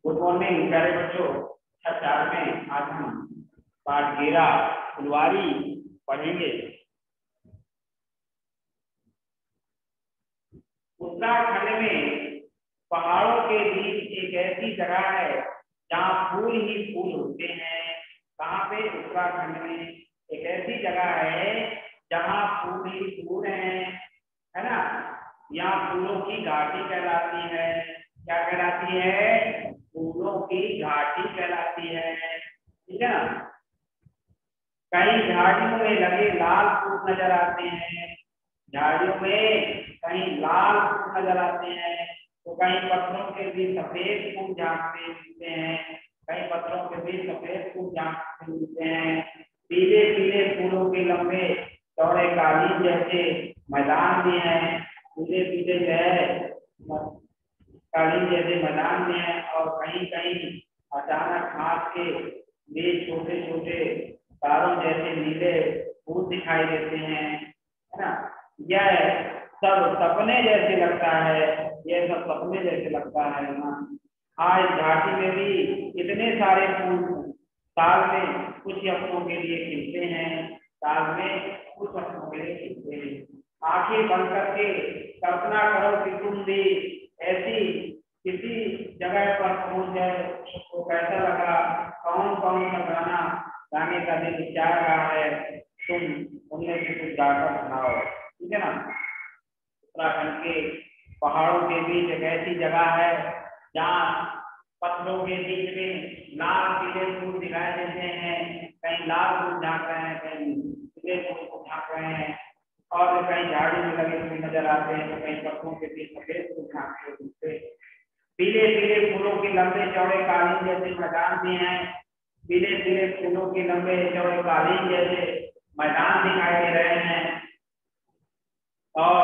Good morning प्यारे बच्चों। कक्षा 4 में आज हम पाठ 11 फुलवारी पढ़ेंगे। उत्तराखंड में पहाड़ों के बीच एक ऐसी जगह है जहाँ फूल ही फूल होते हैं। कहाँ पे? उत्तराखंड में एक ऐसी जगह है जहाँ फूल ही फूल हैं, है ना। यहाँ फूलों की घाटी कहलाती है। क्या कहलाती है? फूलों की घाटी कहलाती है, ठीक है ना। कई झाड़ियों में लगे लाल फूल नजर आते हैं, झाड़ियों में कहीं लाल फूल नजर आते हैं, तो कहीं पत्थरों के बीच सफेद फूल झांकते मिलते हैं, कहीं पत्थरों के बीच सफेद फूल झांकते मिलते हैं। पीले पीले फूलों के लंबे चौड़े कालीन जैसे मैदान भी हैं, पीले पीले जो है कालीन जैसे मैदान में है। और कहीं कहीं अचानक घास के बीच छोटे छोटे तारों जैसे नीले फूल दिखाई देते हैं, है ना। यह सब सपने जैसे लगता है, यह सब सपने जैसे लगता है ना। आज घाटी में भी इतने सारे फूल साल में कुछ हफ्तों के लिए खिलते हैं, साल में कुछ हफ्तों के लिए खिलते हैं। आंखें बंद करके कल्पना करो कि तुम भी ऐसी किसी जगह पर पहुंच जाए तो कैसा लगा, कौन कौन सा गाना गाने का दिल चाह रहा है, तुम उनमें से कुछ गाकर सुनाओ, ठीक है ना। उत्तराखंड के पहाड़ों के बीच एक ऐसी जगह है जहाँ पत्थरों के बीच में लाल पीले फूल दिखाई देते हैं, कहीं लाल फूल झांक रहे हैं, कहीं पीले फूल झांक रहे हैं, और कहीं झाड़ी में लगे हुए नजर आते हैं, तो कहीं पत्थरों के बीच सफेद फूल झांकते हुए। पीले पीले फूलों के लंबे चौड़े कालीन जैसे मैदान भी हैं, पीले पीले फूलों के लंबे चौड़े कालीन जैसे मैदान दिखाई दे रहे हैं। और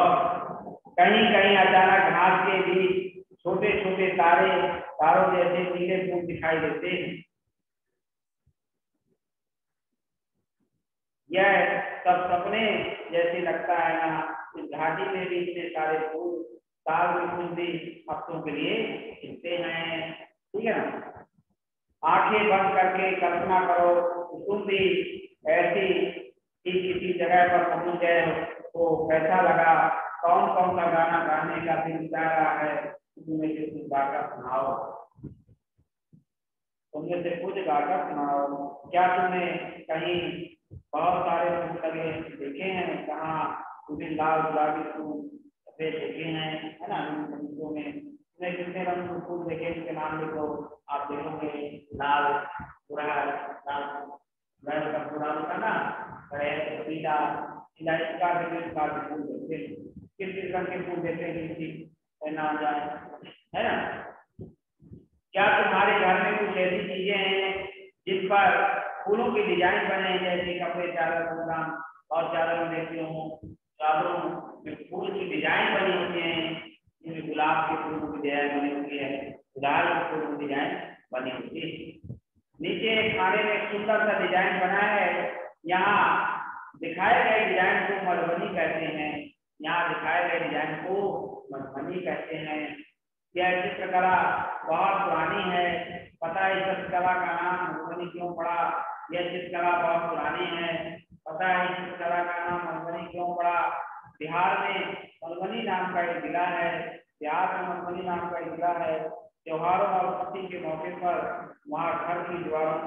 कहीं कहीं अचानक घास के बीच छोटे छोटे तारों जैसे नीले फूल दिखाई देते हैं। यह सब सपने जैसे लगता है ना। इस घाटी में भी इतने सारे फूल साल में कुछ भी हफ्तों के लिए खिलते हैं, ठीक है ना। आंखें बंद करके कल्पना करो तुम भी ऐसी ही किसी जगह पर पहुंच गए हो तो कैसा लगा, कौन कौन सा गाना गाने का दिल चाह रहा है, तुमने से कुछ गाकर सुनाओ, तुमने से कुछ गाकर सुनाओ। क्या तुमने कहीं बहुत सारे फूल लगे देखे हैं, कहाँ विभिन्न लाल गुलाबी फूल सफेद देखे हैं, है ना। फूलों में तुमने कितने रंग के फूल देखे, उनके नाम लिखो। आप देखोगे लाल पूरा लाल का पूरा होता ना, पीला पीला इसका फूल देखते हैं, किस किस रंग के फूल देते हैं, किसी नाम जाए, है ना। क्या तुम्हारे घर में कुछ ऐसी चीजें हैं जिन पर फूलों के डिजाइन बने हैं, जैसे कपड़े चादर फूलदान, और चादर में देखते हो चादरों में फूल की डिजाइन बनी होती है, जिनमें गुलाब के फूलों की डिजाइन बनी होती है, गुलाब के फूलों की डिजाइन बनी होती है। नीचे खाने में एक सुंदर सा डिजाइन बना है, यहाँ दिखाए गए डिजाइन को मधुबनी कहते हैं, यहाँ दिखाए गए डिजाइन को मधुबनी कहते हैं। यह चित्रकला बहुत पुरानी है, पता है इस चित्रकला का नाम मधुबनी क्यों पड़ा? यह चित्रकला बहुत पुरानी है, पता है इस चित्रकला का नाम मधुबनी क्यों पड़ा? बिहार में मधुबनी नाम का एक जिला है, बिहार में मधुबनी नाम का एक जिला है। त्योहारों और छुट्टी के मौके पर वहाँ घर की दीवारों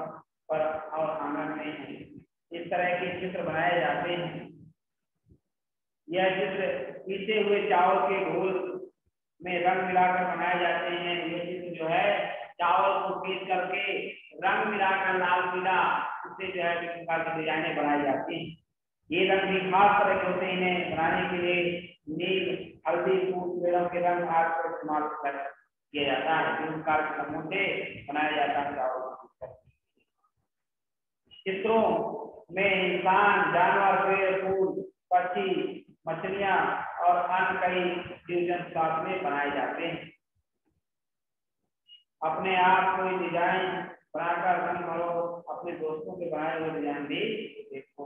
पर और आंगन में इस तरह के चित्र बनाए जाते हैं। यह चित्र पीसे हुए चावल के घोल में रंग मिलाकर बनाए जाते हैं। ये चित्र जो है चावल को पीस करके रंग मिलाकर लाल पीला उससे जो है प्रकार की डिजाइनें बनाई जाती हैं। ये रंग भी खास तरह के होते हैं, इन्हें बनाने के लिए नील हल्दी फूल पेड़ों के रंग आदि का इस्तेमाल किया जाता है, विभिन्न प्रकार के रंगों से बनाया जाता है चावल। चित्रों में इंसान, जानवर, पेड़, फूल, पक्षी, मछलियां और अन्य कई जीव साथ में बनाए जाते हैं। अपने आप कोई डिजाइन बनाकर रंग भरो, अपने दोस्तों के बनाए हुए डिजाइन भी देखो,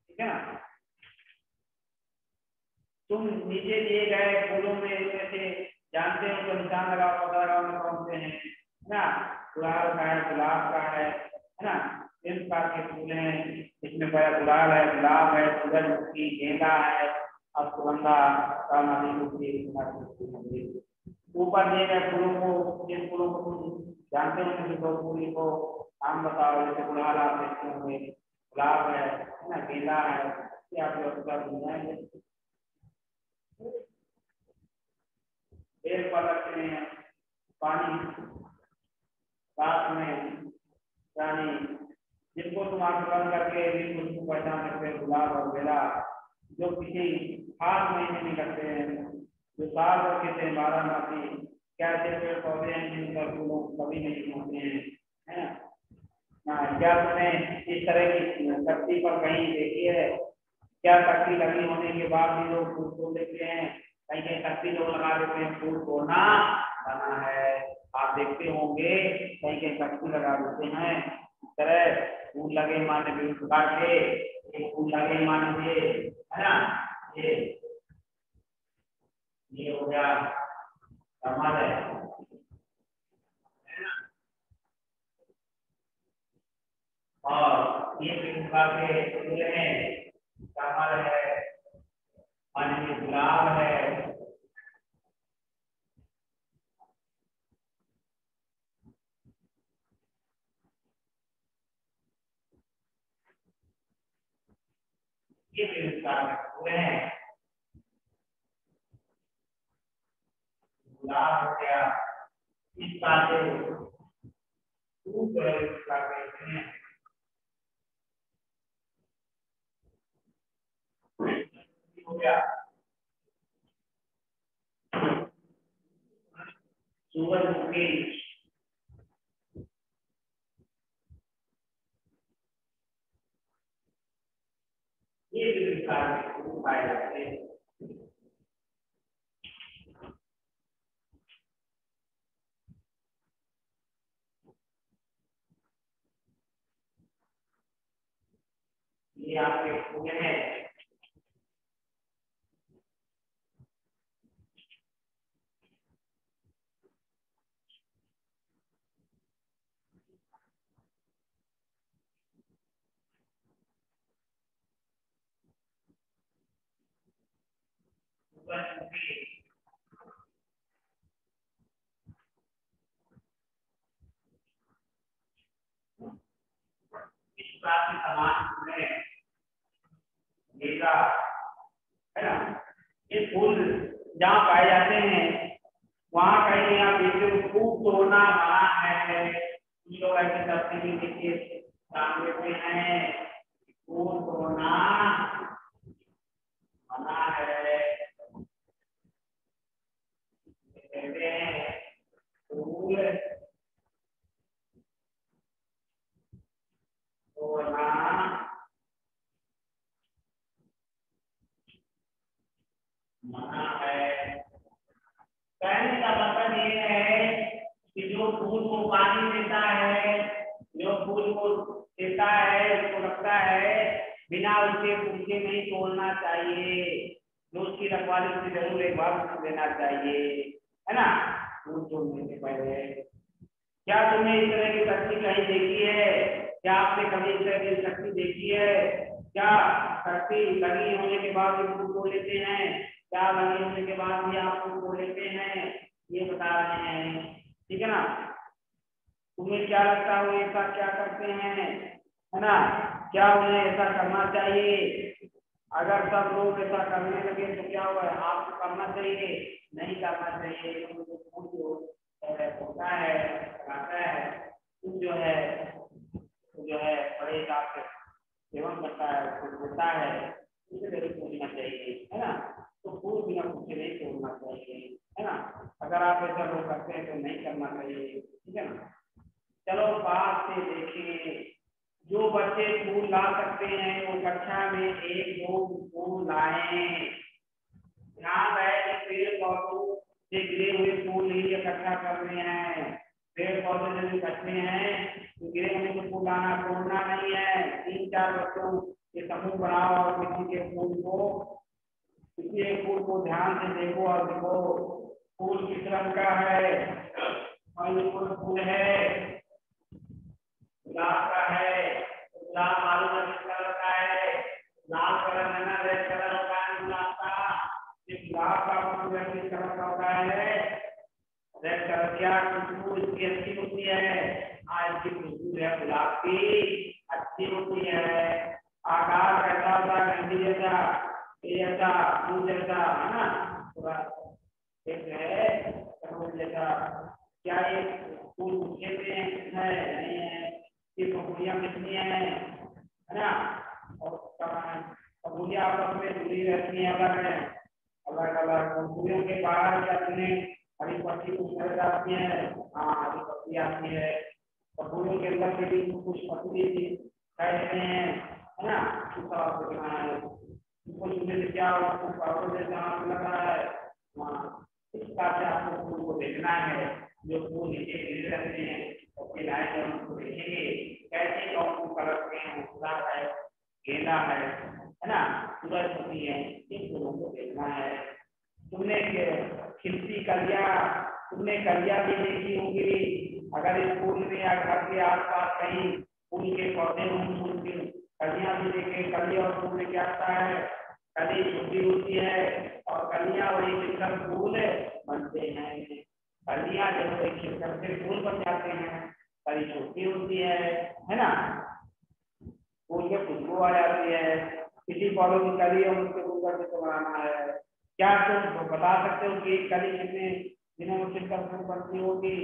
ठीक है ना। तुम नीचे दिए गए फूलों में से जानते हो तो निशान लगाओ, पता लगाओ कौन से हैं, ना, गुलाब का है, गुलाब का है ना, इस प्रकार के फूल हैं। इसमें गुलाब है, गुलाब है, सूरजमुखी, गेंदा है, अश्वगंधा, कामधेनु। ऊपर दिए गए फूलों को, जिन फूलों को तुम जानते हो किसी दो फूल को नाम बताओ, जैसे गुलाब आप देखते होंगे, गुलाब है ना, गेंदा है, क्या आप जाएंगे। पेड़ पर रखते हैं पानी साथ में, यानी जिनको तुम आंदोलन करके भी उसको पहचान सकते हैं, गुलाब और बेला, जो किसी खास महीने में लगते हैं, जो साल भर के थे, 12 मासी, क्या ऐसे पेड़ पौधे हैं जिनका फूलों कभी नहीं होते हैं, है ना। क्या तुमने इस तरह की धरती पर कहीं देखी है, क्या तख्ती लगी होने के बाद भी लोग फूल तोड़ लेते हैं, कहीं कहीं तख्ती लोग लगा देते हैं, फूल तोड़ना मना है। आप देखते होंगे कहीं कहीं तख्ती लगा देते हैं, इस तरह फूल लगे माने भी काट के, एक फूल लगे माने ये, है ना, ये हो गया कमल है ना, और ये प्रकार के फूल हैं, कमल है, माने गुलाब है, ये प्रकार के फूल हैं। गुलाब हो गया, इस बात खूब कहते हैं, हो गया सूरजमुखी, ये भी विस्तार में खूब पाए जाते हैं। ये आपके फूल हैं। सूरजमुखी, इस बात के समान फूल हैं, गेंदा, है ना। ये फूल जहाँ पाए जाते हैं वहाँ कहीं आप देखते हो खूब तोड़ना मना है। लोग ऐसे तस्वीर देखिए काम लेते हैं, फूल तोड़ना मना है, कहते हैं फूल तोड़ना मना है। कहने का मतलब ये है कि जो फूल को पानी देता है, जो फूल को देता है, उसको लगता है बिना उसके फूल नहीं तोड़ना चाहिए, जो उसकी रखवाली उसकी जरूर एक बार उसको देना चाहिए, है ना, फूल तोड़ने से पहले। क्या तुमने इस तरह की शक्ति कहीं देखी है? क्या आपने कभी इस तरह की शक्ति देखी है? क्या शक्ति लगी होने के बाद भी फूल तोड़ लेते हैं? क्या लगी होने के बाद भी आप फूल तोड़ लेते हैं? ये बता रहे हैं, ठीक है ना। तुम्हें क्या लगता है वो ऐसा क्या करते हैं, है ना, क्या उन्हें ऐसा करना चाहिए? अगर सब लोग ऐसा करने लगे तो क्या हुआ, आपको करना चाहिए? नहीं करना चाहिए। होता है आता है, जो है बड़े हिसाब से सेवन करता है, कुछ होता है, उसे जरूर पूछना चाहिए, है ना। तो फूल बिना पूछे नहीं तोड़ना चाहिए, है ना। अगर आप ऐसा लोग करते हैं तो नहीं करना चाहिए, ठीक है ना। चलो बात से देखें, जो बच्चे फूल ला सकते हैं वो कक्षा में एक दो फूल लाएं। ध्यान रहे कि पेड़ पौधों से गिरे हुए फूल नहीं इकट्ठा करने हैं। पेड़ पौधे जो इकट्ठे हैं तो गिरे हुए को फूल लाना, तोड़ना नहीं है। 3-4 बच्चों के समूह बनाओ और किसी एक फूल को ध्यान से देखो और देखो फूल किस रंग का है, और ये कोई फूल है गुलाब का है। गुलाब मालूम है किस कलर का है? लाल कलर है ना, रेड कलर होता है गुलाब का। ये गुलाब का फूल है, किस कलर का होता है? Red colour. क्या खुशबू इसकी अच्छी होती है? आज की खुशबू है गुलाब की अच्छी होती है। आकार कैसा होता है? घंटी जैसा, ये जैसा, फूल जैसा, है ना? पूरा एक है तरबूज जैसा। क्या ये फूल खेते हैं? नहीं है। ये फूलियां कितनी है ना? और फूलियां आपस में जुड़ी रहती हैं, अलग है, अलग अलग। फूलों के बाहर क्या हरी पत्ती कुछ नजर आती है? हाँ, हरी पत्ती आती है। और फूलों के अंदर के भी कुछ पत्ती कहते हैं, है ना? उसका आपको देखना है। उसको छूने से क्या होगा? कुछ पाउडर जैसा हाथ लग रहा है, हाँ, इस प्रकार से आपको फूल को देखना है। जो फूल नीचे गिर रहते हैं उसके लाइट और उनको देखेंगे कैसे कौन फूल कलर के हैं, गुलाब है, गेंदा है ना, सूरज होती है, इन फूलों को देखना है। तुमने खिलती कलियां, तुमने कलियां भी देखी होंगी। अगर इस फूल में या घर के आसपास कहीं फूल के पौधे हों, फूल की कलियां भी देखे। कली और फूल में क्या होता है? कली छोटी होती है और कलियां वही खिलकर फूल बनते हैं। कलियां जब वही खिलकर से फूल बन जाते हैं, कली छोटी होती है ना? फूल के खुशबू आ जाती है। किसी पौधे की कली और उसके फूल का चित्र बनाना है। क्या तुम बता सकते हो कि कली कितने दिनों में खिलकर फूल बनती होगी?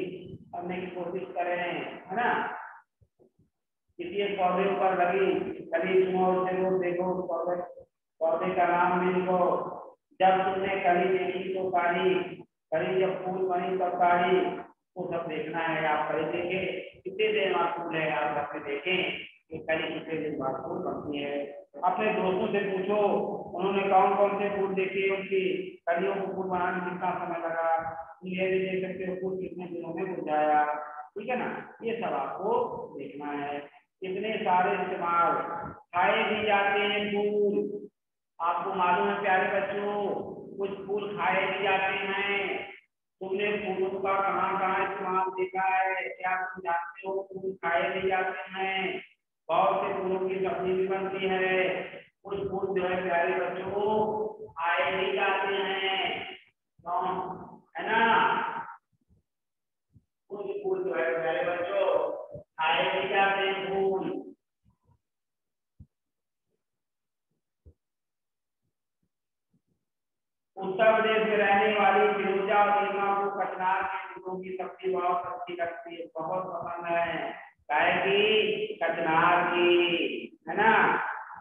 करने की कोशिश करें, है ना? किसी एक पौधे पर लगी कली सुनो, जरूर देखो पौधे, पौधे का नाम भी लिखो। जब तुमने कली देखी तो काली, कली जब फूल बनी तब काली, वो सब देखना है। आप कली देखे कितने देर बाद फूल है, आप सबसे देखें कि कली कितने दिन बाद फूल बनती है। अपने दोस्तों से पूछो उन्होंने कौन कौन से फूल देखे, उनकी कलियों को फूल बनाने में कितना समय लगा। ये भी देख सकते हो फूल कितने दिनों में मुरझाया। ठीक है ना? ये सब आपको देखना है। इतने सारे इस्तेमाल। खाए भी जाते हैं फूल, आपको मालूम है प्यारे बच्चों, कुछ फूल खाए भी जाते हैं। तुमने फूलों का कहाँ कहाँ इस्तेमाल देखा है? क्या तुम जानते हो फूल खाए भी जाते हैं? बहुत से फूलों की सब्जी भी बनती है। कुछ फूल जो है प्यारे बच्चों खाए भी जाते हैं, है ना? कुछ फूल जो है प्यारे बच्चों खाए भी जाते हैं फूल। उत्तर प्रदेश में रहने वाली फिरोजा और नीलमा को कचनार के फूलों की सब्जी बहुत अच्छी लगती है, बहुत पसंद है। गाय की, कचनार की, है ना?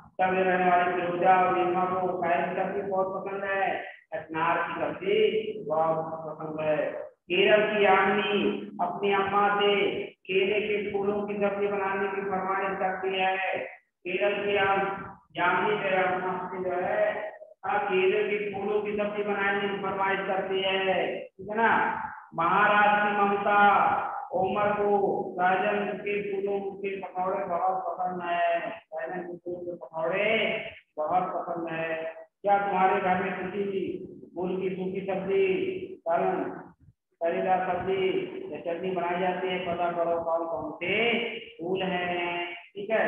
उत्तर में रहने वाली फिरोजा और नीलमा को गाय की सब्जी बहुत पसंद है, कचनार की सब्जी बहुत पसंद है। केरल की आदमी अपनी अम्मा से केले के फूलों की सब्जी बनाने की फरमाइश करती है। केरल की जामनी जो है केले के फूलों की सब्जी बनाने की फरमाइश करती है, ठीक है ना? महाराष्ट्र की ममता ओमर को सहजन के फूलों के पकौड़े बहुत पसंद है। सहजन के फूलों के पकौड़े बहुत पसंद है। क्या तुम्हारे घर में किसी फूल की सूखी सब्जी, सालन, तरीदार सब्जी या चटनी बनाई जाती है? पता करो कौन कौन से फूल हैं। ठीक है?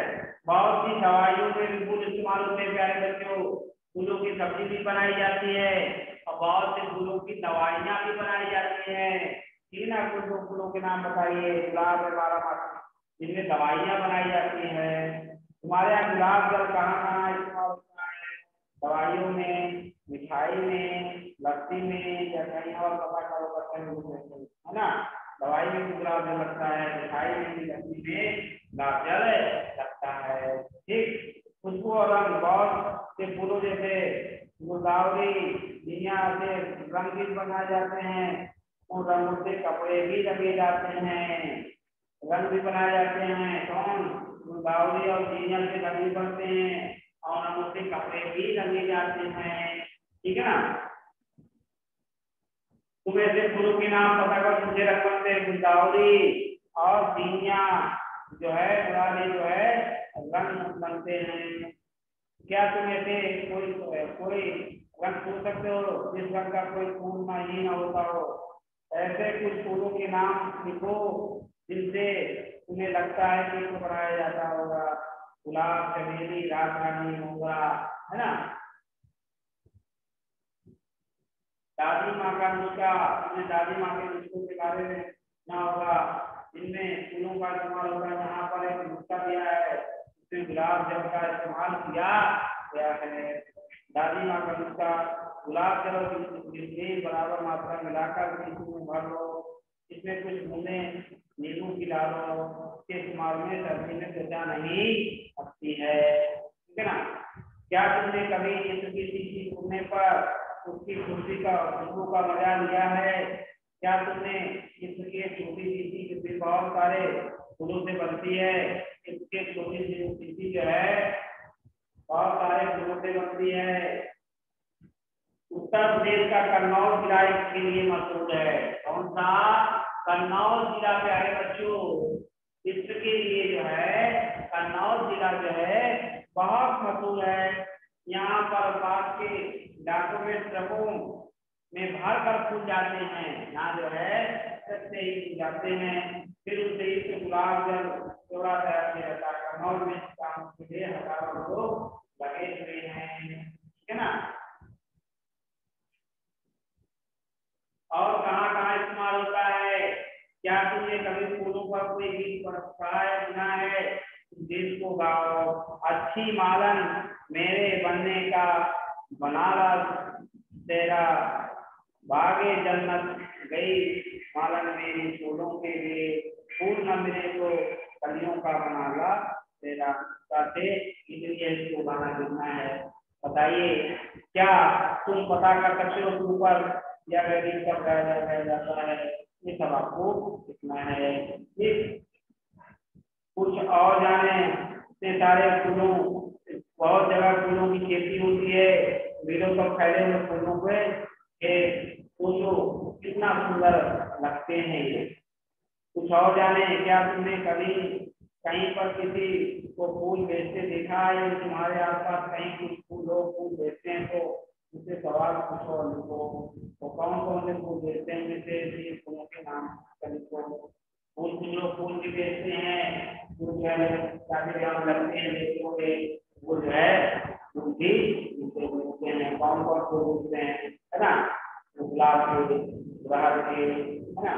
बहुत सी दवाइयों में भी फूल इस्तेमाल होते हैं प्यारे बच्चों। फूलों की सब्जी भी बनाई जाती है और बहुत से फूलों की दवाइयाँ भी बनाई जाती हैं। ठीक ना? कुछ दो फूलों के नाम बताइए, गुलाब है, बारामासी, जिनमें दवाइयाँ बनाई जाती हैं। तुम्हारे यहाँ गुलाब जल कहाँ कहाँ इस्तेमाल होता है? दवाइयों में, मिठाई में, लस्सी में, या कहीं और पता करो करते हैं, है ना? दवाई में भी गुलाब जल लगता है, मिठाई में भी, लस्सी में गुलाब जल लगता है। ठीक? खुशबू और रंग बहुत से फूलों जैसे गुलदावरी, दुनिया से रंगीन बनाए जाते हैं। उन रंगों से कपड़े भी लगे जाते हैं, रंग भी बनाए जाते हैं। कौन? गुलदावरी और दुनिया से रंगीन बनते हैं और रंगों से कपड़े भी लगे जाते हैं। ठीक है ना? तुम ऐसे फूलों के नाम पता कर मुझे रंग बनते हैं गुलदावरी और दुनिया जो है गुलाबी जो है रंग बनते हैं। क्या तुम ऐसे कोई रंग पूछ सकते हो जिस रंग का कोई फूल ना ही ना होता हो? ऐसे कुछ फूलों के नाम लिखो जिनसे तुम्हें लगता है कि इसको बनाया जाता होगा। गुलाब, चमेली, रात रानी, मोगरा, है ना। दादी माँ का नुस्खा, तुमने दादी माँ के नुस्खों के बारे में सुना होगा। इनमें फूलों का इस्तेमाल होता है। यहाँ पर एक नुस्खा दिया है, उसमें गुलाब जल का इस्तेमाल किया गया है। दादी माँ का नुस्खा, गुलाब जल और बराबर मात्रा मिलाकर टिश्यू में भर लो, इसमें कुछ बूंदें नींबू की डालो। इसके इस्तेमाल में सर्दी में त्वचा नहीं पकती है, ठीक है ना। क्या तुमने कभी इत्र की शीशी छूने पर उसकी खुशबू का मजा लिया है? क्या तुमने इत्र की छोटी शीशी जो बहुत सारे फूलों से बनती है, इसके छोटी शीशी जो है बहुत सारे फूलों से बनती है। उत्तर प्रदेश का कन्नौज जिला इसके लिए मशहूर है। कौन सा? कन्नौज जिला। प्यारे बच्चों, इसके लिए जो है कन्नौज जिला जो है बहुत मशहूर है। यहाँ पर बाग के डॉक्यूमेंट ट्रकों में भर कर फूल जाते हैं। यहाँ जो है सच्चे ही जाते हैं, फिर उसे इस गुलाब जल चौड़ा तैयार किया जाता है। कन्नौज में इस काम के लिए हजारों लोग लगे हुए हैं, ठीक है ना। और कहाँ कहाँ इस्तेमाल होता है? क्या तुमने कभी फूलों पर कोई गीत पढ़ा है, सुना है? गीत को गाओ। अच्छी मालन मेरे बनने का बनाला तेरा, बागे जन्नत गई मालन मेरी फूलों के लिए, फूल न मिले तो कलियों का बनाला तेरा। इसलिए इसको गाना लिखना है। बताइए, क्या तुम पता कर सकते हो कि ऊपर या गरीब कब गाया जाता है? ये सब आपको लिखना है। ठीक, कुछ और जाने इतने सारे फूलों, बहुत जगह फूलों की खेती होती है, पेड़ों पर फैले हुए फूलों पे सोचो कितना सुंदर लगते हैं ये। कुछ और जाने, क्या तुमने कभी कहीं पर किसी को फूल बेचते देखा है? तुम्हारे आसपास कहीं कुछ लोग फूल बेचते हैं तो उनसे सवाल पूछो और लिखो, तो कौन से फूल बेचते हैं, जैसे फूलों के नाम लिखो। फूल कुछ लोग फूल भी बेचते हैं, फूल जो है शादी ब्याह में लगते हैं, देखोगे वो जो है फूल भी बेचते हैं। कौन फूल बेचते हैं, है ना। गुलाब के, गुलाब के, है ना।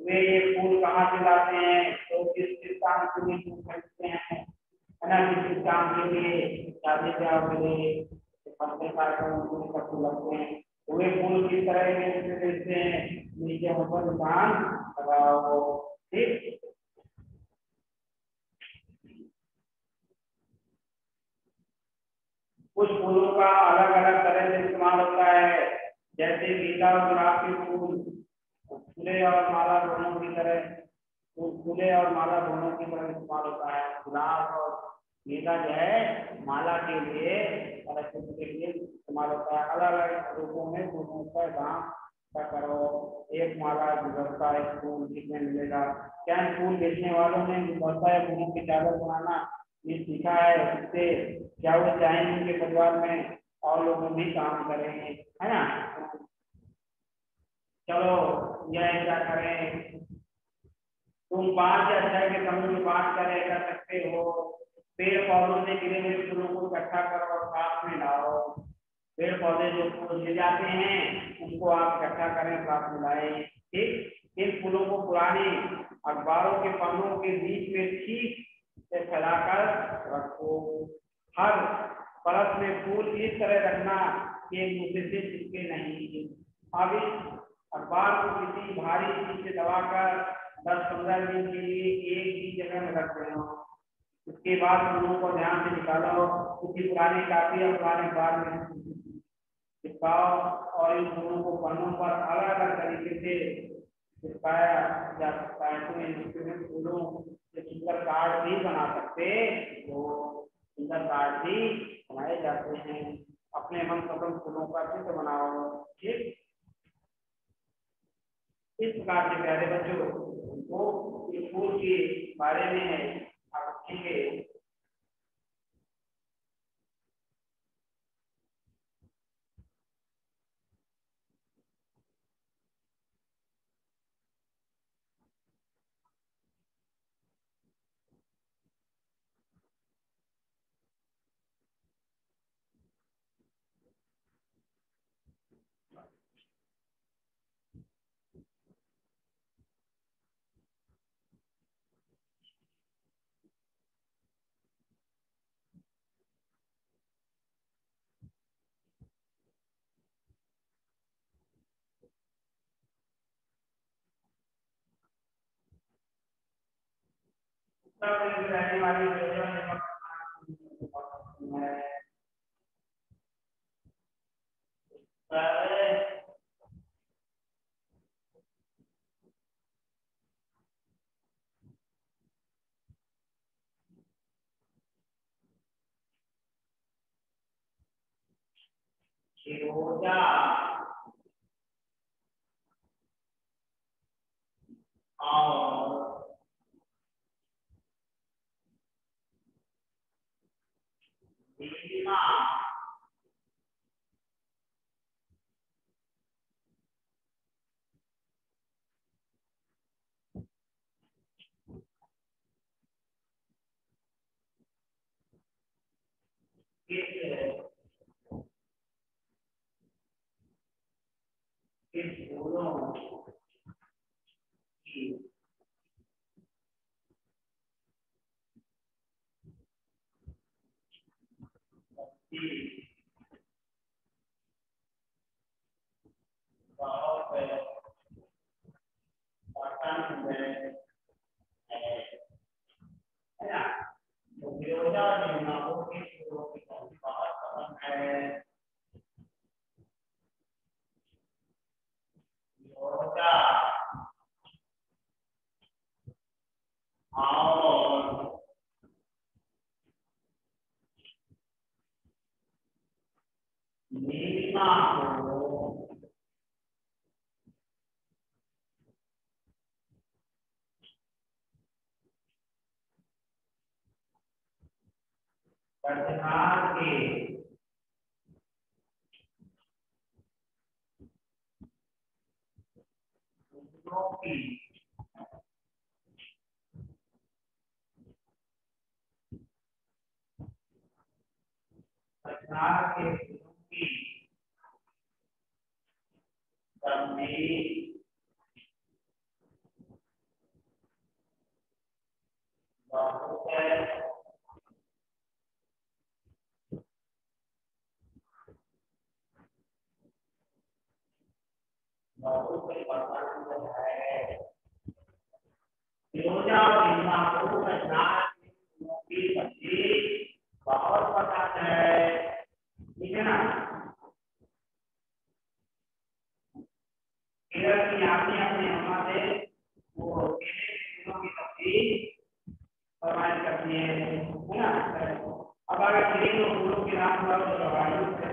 वे ये फूल कहाँ से लाते हैं? तो किस किस काम के लिए फूल खरीदते हैं, है ना। किस किस काम के लिए? शादी ब्याह के लिए, फंक्शन कार्यक्रम में फूल लगते हैं। तो वे फूल किस तरह के बेचते हैं? नीचे ऊपर दुकान लगाओ, ठीक। कुछ फूलों का अलग अलग तरह से इस्तेमाल होता है, जैसे गेंदा और गुलाब के फूल फूले और माला दोनों की तरह, तो फूले और माला दोनों की तरह इस्तेमाल होता है। गुलाब और गेंदा जो है माला के लिए और के लिए इस्तेमाल होता है। अलग अलग रूपों में फूलों का दाम क्या करो। एक माला गुलदस्ता, एक फूल कितने मिलेगा? क्या फूल बेचने वालों ने गुलदस्ता या फूलों की चादर बनाना ये सीखा है? इससे क्या वो चाहेंगे उनके परिवार में और लोग भी काम करेंगे, है ना। चलो यह क्या करें, तुम 5 या 6 के समूह में बात कर सकते हो। पेड़ पौधों से गिरे हुए फूलों को इकट्ठा करो और साथ में लाओ। पेड़ पौधे जो फूल ले जाते हैं उनको आप इकट्ठा करें, साथ में लाएं, ठीक। इन फूलों को पुराने अखबारों के पन्नों के बीच में ठीक से फैलाकर रखो। हर परत में फूल इस तरह रखना कि एक दूसरे से चिपके नहीं। अब इस अखबार को किसी भारी चीज से दबाकर 10-15 दिन के लिए एक ही जगह में रख देना। उसके बाद फूलों को ध्यान से निकालो, किसी पुराने कापी या पुराने अखबार में चिपकाओ और इन फूलों को पन्नों पर अलग अलग तरीके से चिपकाया जा सकता है। तो इन फूलों से सुंदर कार्ड भी बना सकते हो, सुंदर कार्ड भी बनाए जाते हैं। अपने मनपसंद फूलों का चित्र बनाओ, ठीक। इस प्रकार के प्यारे बच्चों को इस फूल के बारे में आप सीखे। रहने वाली रोजा और नीलिमा किस फूलों की पत्ती बहुत पसंद है ना। तो फिरोजा और नीलिमा को किस फूलों की पत्ती बहुत पसंद है। फिरोजा और नीलिमा को कटहल के फूलों की कटहल के फूलों की सब्जी बहुत बहुत पसंद है। फिरोजा और नीलिमा को कटहल के फूलों की सब्जी बहुत पसंद है। ठीक है ना। केरल की आपने अपने अम्मा से वो केले के फूलों की सब्जी फरमाइश करती है ना। अब अगर केले के फूलों के नाम पर तो दवाइयों से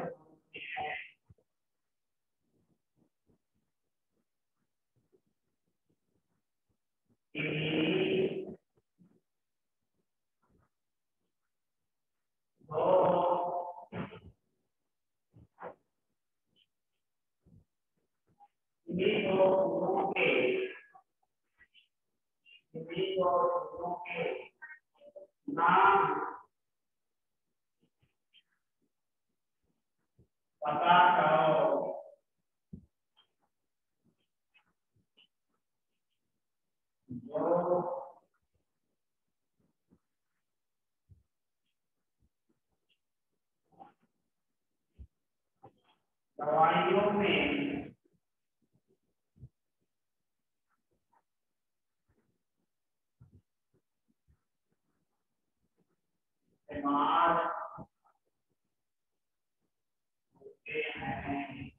नाम पता करो। जो दवाइयों में इस्तेमाल होते हैं।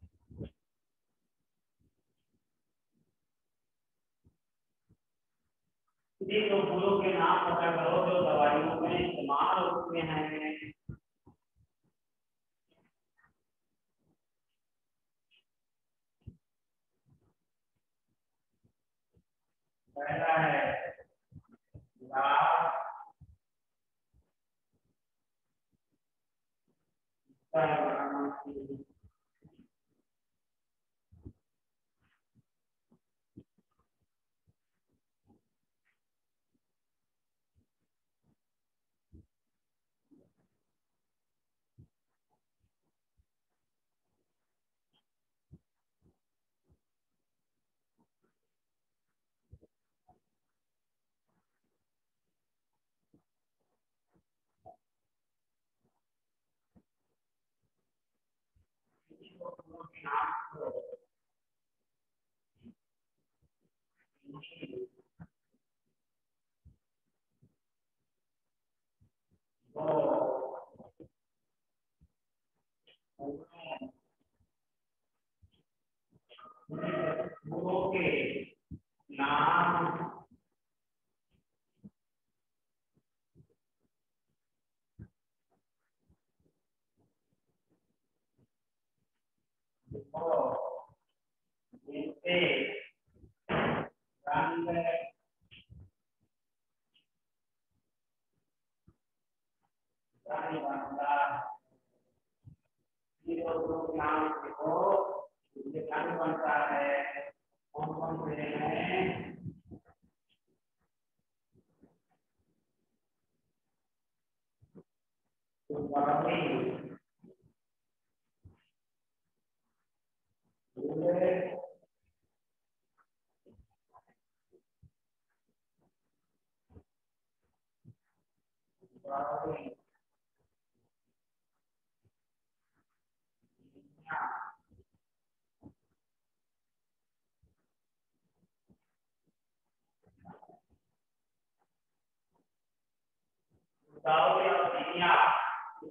इन्हीं दो फूलों के नाम पता करो जो दवाइयों में इस्तेमाल होते हैं। पहला है गुलाब, फूलों के नाम को जिनसे रंग बनता नाम को रंग बनता है। कौन कौन से हैं?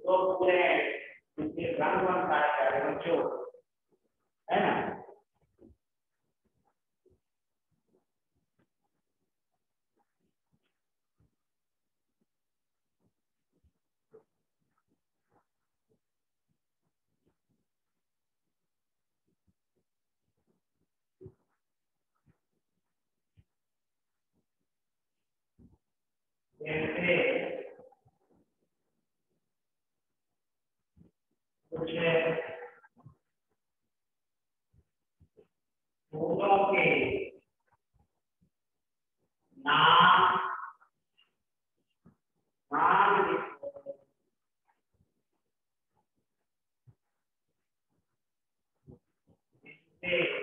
तो पूरे रंग बनता है बच्चों, है ना। जैसे कुछ फूलों के नाम नाम लिखो। जिससे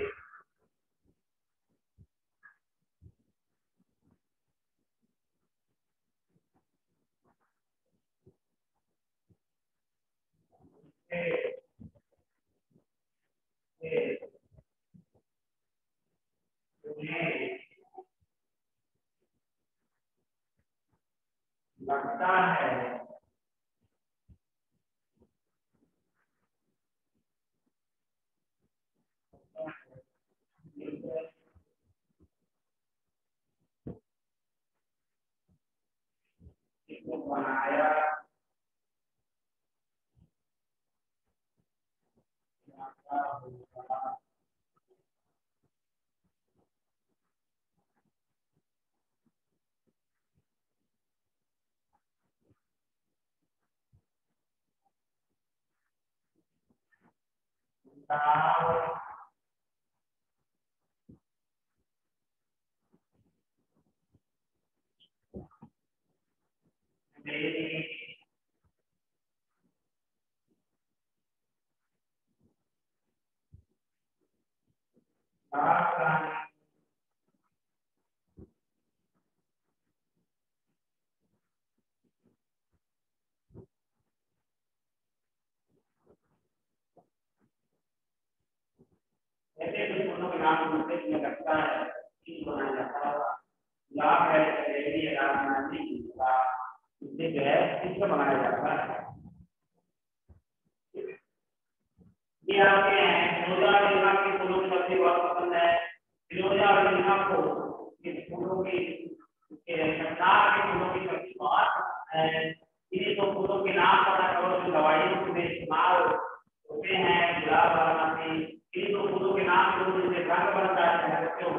तुम्हें लगता है इसको बनाया जाता होगा। मेरी राजधानी ऐसे भी दोनों के नाम सुनते तुम्हें लगता है कि बनाया जाता होगा। लाभ है शहरी राजधानी का, इसे जो है किससे बनाया जाता है। ये आपके हैं फिरोजा और नीलम के फूलों की सब्जी बहुत पसंद है। फिरोजा और नीलम को इस फूलों की प्रकार के फूलों की सब्जी बहुत पसंद है। इन्हीं दो फूलों के नाम पता करो जो दवाइयों में इस्तेमाल होते हैं। गुलाब बारामासी, इन दो फूलों के नाम करो जिनसे रंग बनता है बच्चों।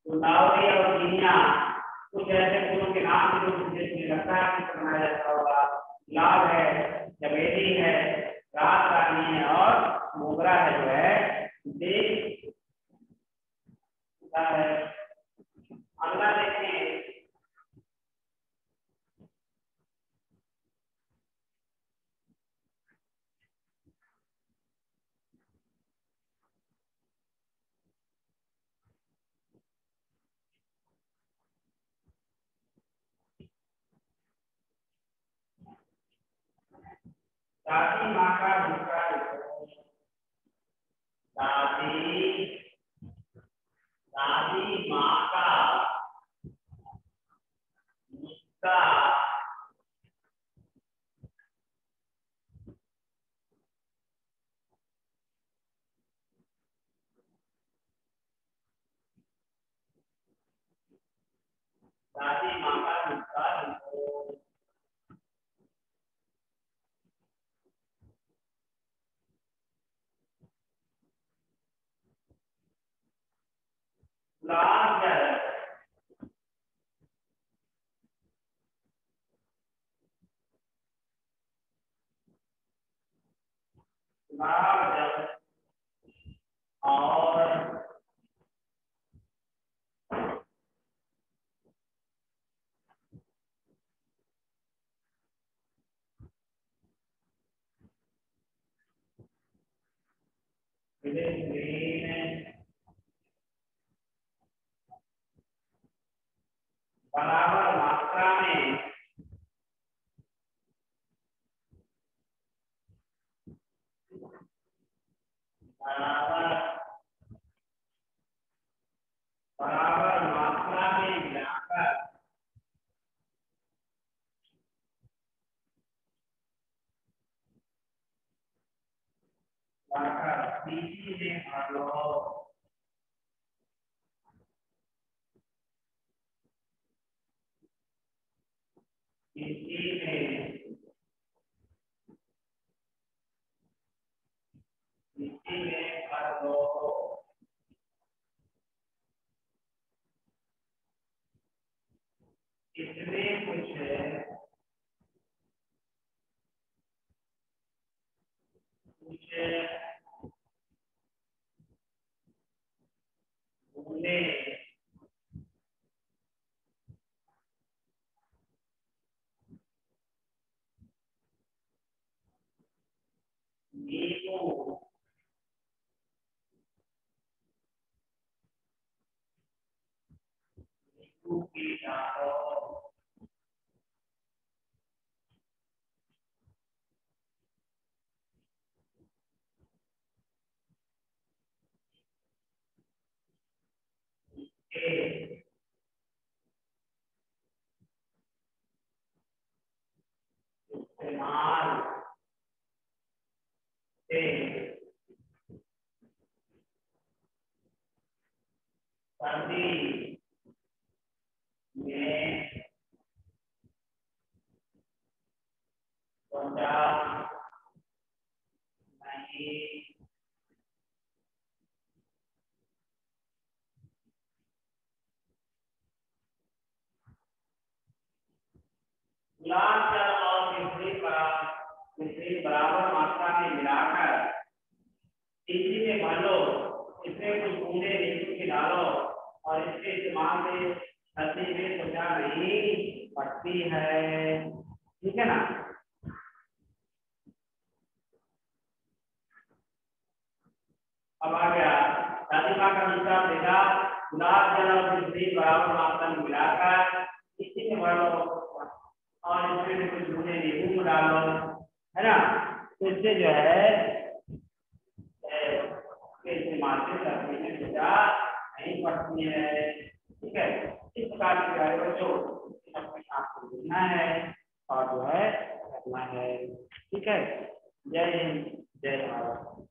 गुलावरी और जीनिया, कुछ ऐसे फूलों के नाम करो जिनसे मुझे लगता है कि बनाया जाता होगा। गुलाब है, चमेली है, रात रानी है और मोगरा है जो है देख है। अगला देखें, दादी माँ का नुस्खा लिखो। दादी दादी माँ का नुस्खा। दादी माँ का नुस्खा लिखो। गुलाब जल और बराबर मात्रा में बराबर मात्रा में मिलाकर सीसी में भर लो। सीसी में भर लो। इसमें कुछ बूंदे नींबू की डालो। इस्तेमाल से सर्दी में त्वचा नहीं गुलाब जल और मिश्री बराबर मात्रा में मिलाकर सीसी में भर लो। इसमें कुछ बूंदे नींबू की डालो और इसके इस्तेमाल से सर्दी में त्वचा नहीं फटती है। ठीक है ना। अब आ गया राधिका का दूसरा देखा। गुलाब जल और मिश्री बराबर मात्रा में मिलाकर सीसी में भर लो और इसमें कुछ बूंदे नींबू डालो, है ना। तो इससे जो है इस्तेमाल से सर्दी में त्वचा नहीं पड़ती है। ठीक है। इस प्रकार के बच्चों अपने आप को लिखना है और जो है करना है। ठीक है। जय हिंद, जय भारत।